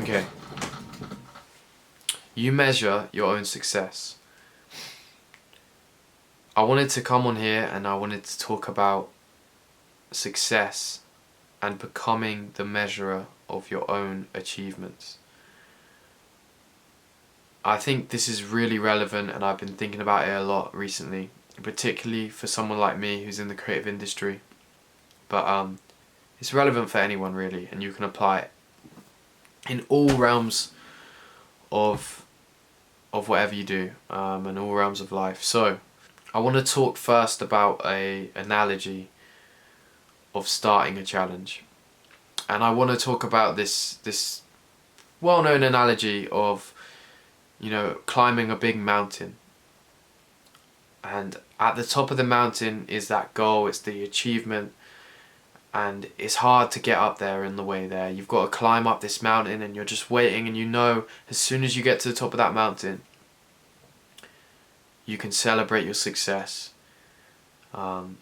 Okay. You measure your own success. I wanted to come on here and I wanted to talk about success and becoming the measurer of your own achievements. I think this is really relevant and I've been thinking about it a lot recently, particularly for someone like me who's in the creative industry. But it's relevant for anyone really, and you can apply it in all realms of whatever you do, and all realms of life. So I want to talk first about a analogy of starting a challenge, and I want to talk about this well-known analogy of, you know, climbing a big mountain, and at the top of the mountain is that goal, it's the achievement, and it's hard to get up there in the way there. You've got to climb up this mountain and you're just waiting, and you know as soon as you get to the top of that mountain you can celebrate your success, and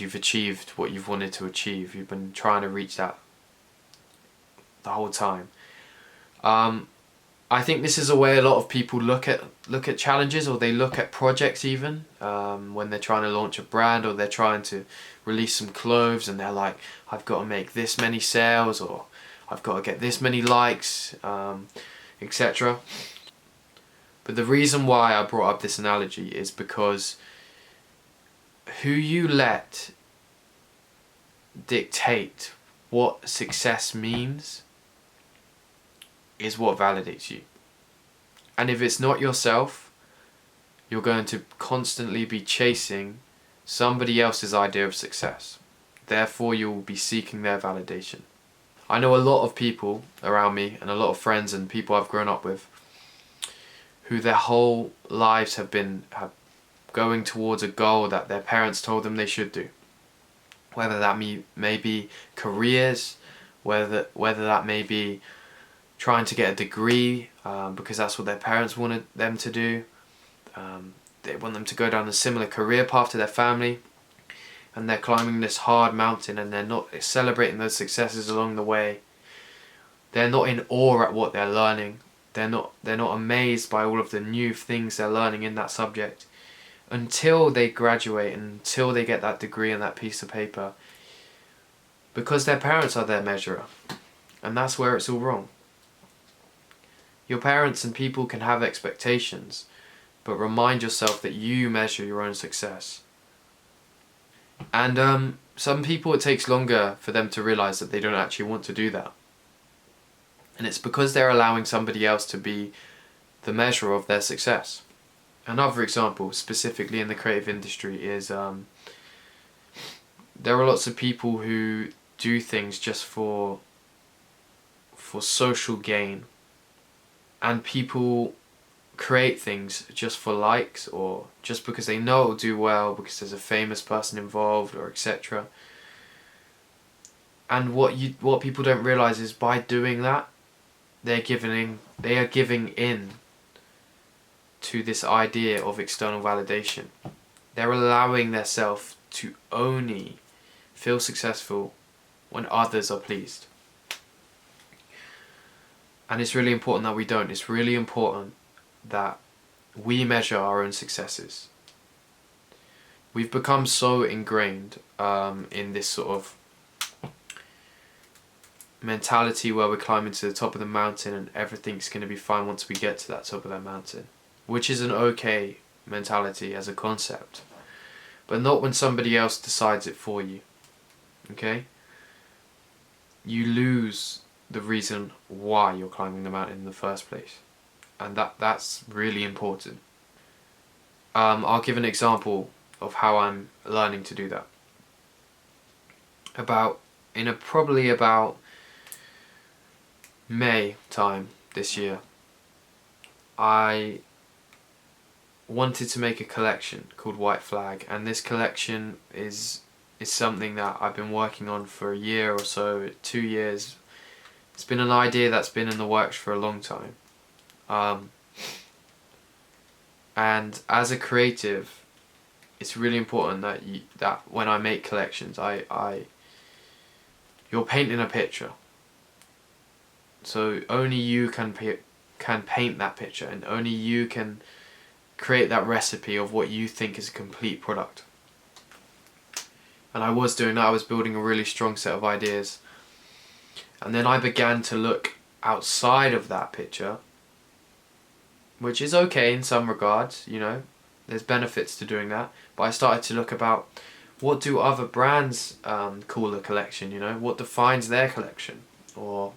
you've achieved what you've wanted to achieve. You've been trying to reach that the whole time. I think this is a way a lot of people look at challenges, or they look at projects even, when they're trying to launch a brand or they're trying to release some clothes, and they're like, I've got to make this many sales, or I've got to get this many likes, etc. But the reason why I brought up this analogy is because who you let dictate what success means is what validates you. And if it's not yourself, you're going to constantly be chasing somebody else's idea of success. Therefore, you will be seeking their validation. I know a lot of people around me, and a lot of friends and people I've grown up with, who their whole lives have been going towards a goal that their parents told them they should do. Whether that may be careers, whether that may be trying to get a degree, because that's what their parents wanted them to do. They want them to go down a similar career path to their family, and they're climbing this hard mountain and they're not celebrating those successes along the way. They're not in awe at what they're learning. They're not amazed by all of the new things they're learning in that subject until they graduate, until they get that degree and that piece of paper, because their parents are their measurer. And that's where it's all wrong. Your parents and people can have expectations, but remind yourself that you measure your own success. And some people, it takes longer for them to realize that they don't actually want to do that. And it's because they're allowing somebody else to be the measure of their success. Another example, specifically in the creative industry, is there are lots of people who do things just for social gain, and people create things just for likes, or just because they know it'll do well, because there's a famous person involved, or etc. And what people don't realize is, by doing that, they are giving in to this idea of external validation. They're allowing themselves to only feel successful when others are pleased. And it's really important that we don't. It's really important that we measure our own successes. We've become so ingrained in this sort of mentality where we're climbing to the top of the mountain and everything's going to be fine once we get to that top of that mountain, which is an okay mentality as a concept, but not when somebody else decides it for you. Okay? You lose the reason why you're climbing the mountain in the first place, and that's really important. I'll give an example of how I'm learning to do that. Probably about May time this year, I wanted to make a collection called White Flag, and this collection is something that I've been working on for a year or so, 2 years. It's been an idea that's been in the works for a long time. And as a creative, it's really important that when I make collections, you're painting a picture. So only you can paint that picture, and only you can create that recipe of what you think is a complete product. And I was doing that. I was building a really strong set of ideas, and then I began to look outside of that picture, which is okay in some regards, you know, there's benefits to doing that, but I started to look about what do other brands call a collection, you know, what defines their collection, or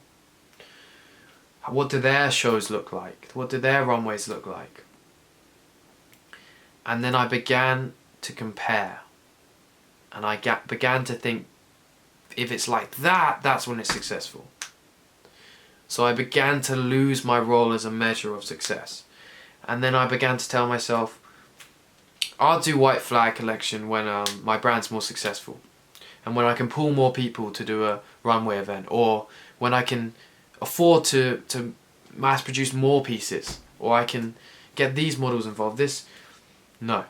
what do their shows look like, what do their runways look like. And then I began to compare, and I began to think, if it's like that, that's when it's successful. So I began to lose my role as a measure of success. And then I began to tell myself, I'll do White Flag collection when my brand's more successful, and when I can pull more people to do a runway event, or when I can afford to mass produce more pieces, or I can get these models involved. No,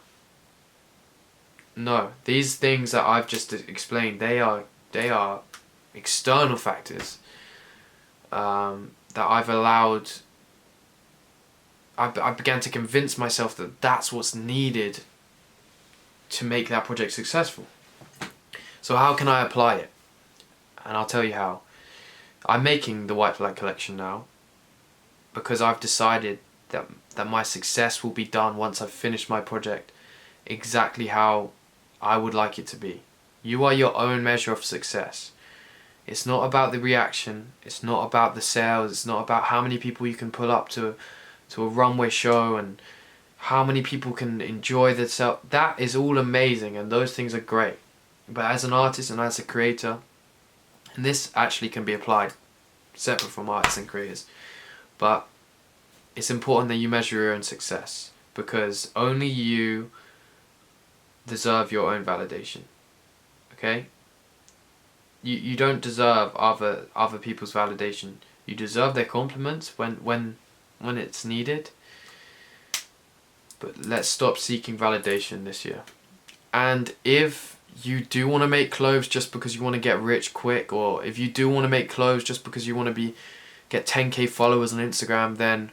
these things that I've just explained, they are external factors that I've allowed. I began to convince myself that that's what's needed to make that project successful. So how can I apply it? And I'll tell you how. I'm making the White Flag collection now because I've decided that my success will be done once I've finished my project exactly how I would like it to be. You are your own measure of success. It's not about the reaction, it's not about the sales, it's not about how many people you can pull up to a runway show and how many people can enjoy the sale. That is all amazing, and those things are great. But as an artist and as a creator, and this actually can be applied separate from artists and creators, but it's important that you measure your own success, because only you deserve your own validation. Okay? You don't deserve other people's validation. You deserve their compliments when it's needed. But let's stop seeking validation this year. And if you do want to make clothes just because you want to get rich quick, or if you do want to make clothes just because you want to get 10k followers on Instagram, then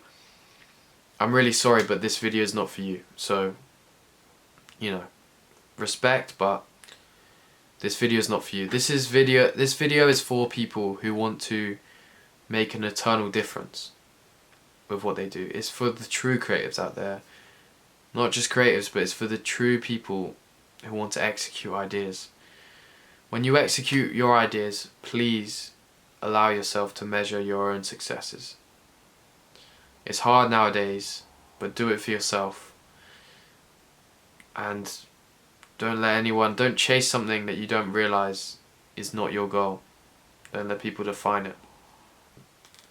I'm really sorry, but this video is not for you. So, you know, respect, but this video is not for you. This video is for people who want to make an eternal difference with what they do. It's for the true creatives out there. Not just creatives, but it's for the true people who want to execute ideas. When you execute your ideas, please allow yourself to measure your own successes. It's hard nowadays, but do it for yourself. And don't chase something that you don't realize is not your goal. Don't let people define it.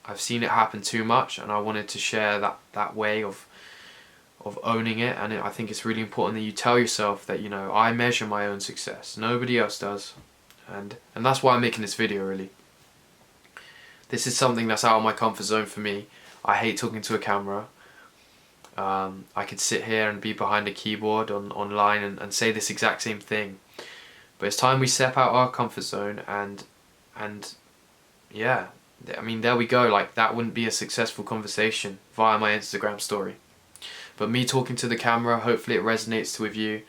I've seen it happen too much, and I wanted to share that way of owning it. And I think it's really important that you tell yourself that, you know, I measure my own success. Nobody else does. And that's why I'm making this video, really. This is something that's out of my comfort zone for me. I hate talking to a camera. I could sit here and be behind a keyboard online and say this exact same thing. But it's time we step out our comfort zone and yeah, I mean, there we go. Like, that wouldn't be a successful conversation via my Instagram story. But me talking to the camera, hopefully it resonates with you.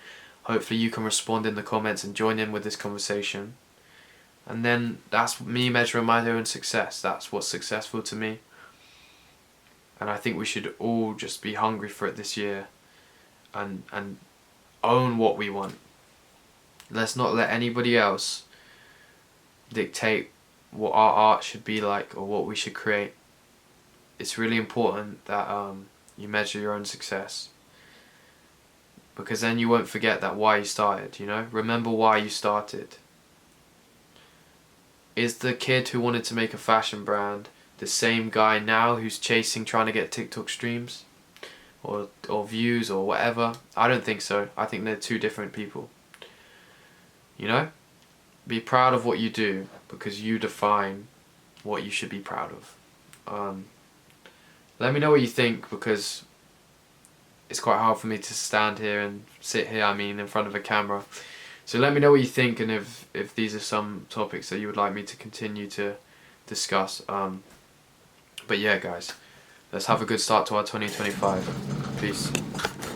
Hopefully you can respond in the comments and join in with this conversation. And then that's me measuring my own success. That's what's successful to me. And I think we should all just be hungry for it this year and own what we want. Let's not let anybody else dictate what our art should be like or what we should create. It's really important that you measure your own success, because then you won't forget that why you started, you know? Remember why you started. Is the kid who wanted to make a fashion brand the same guy now who's trying to get TikTok streams or views or whatever? I don't think so. I think they're two different people. You know? Be proud of what you do, because you define what you should be proud of. Let me know what you think, because it's quite hard for me to stand here and sit here, in front of a camera. So let me know what you think, and if these are some topics that you would like me to continue to discuss. But yeah, guys, let's have a good start to our 2025. Peace.